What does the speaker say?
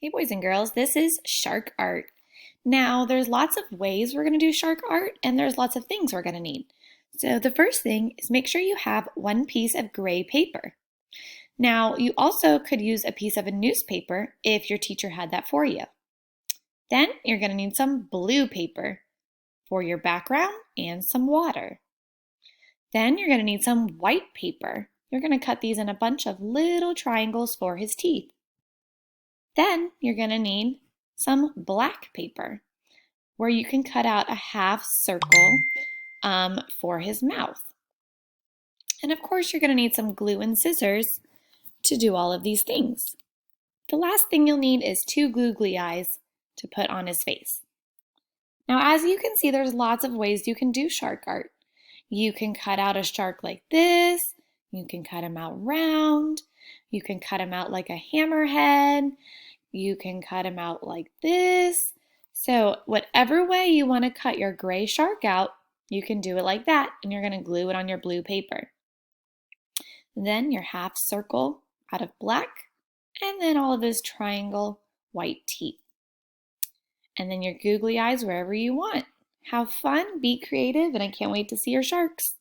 Hey boys and girls, this is shark art. Now, there's lots of ways we're going to do shark art, and there's lots of things we're going to need. So the first thing is make sure you have one piece of gray paper. Now, you also could use a piece of a newspaper if your teacher had that for you. Then you're going to need some blue paper for your background and some water. Then you're going to need some white paper. You're going to cut these in a bunch of little triangles for his teeth. Then you're going to need some black paper where you can cut out a half circle for his mouth. And of course, you're going to need some glue and scissors to do all of these things. The last thing you'll need is two googly eyes to put on his face. Now, as you can see, there's lots of ways you can do shark art. You can cut out a shark like this. You can cut him out round. You can cut him out like a hammerhead. You can cut him out like this. So whatever way you want to cut your gray shark out, you can do it like that, and you're going to glue it on your blue paper. Then your half circle out of black, and then all of his triangle white teeth. And then your googly eyes wherever you want. Have fun, be creative, and I can't wait to see your sharks.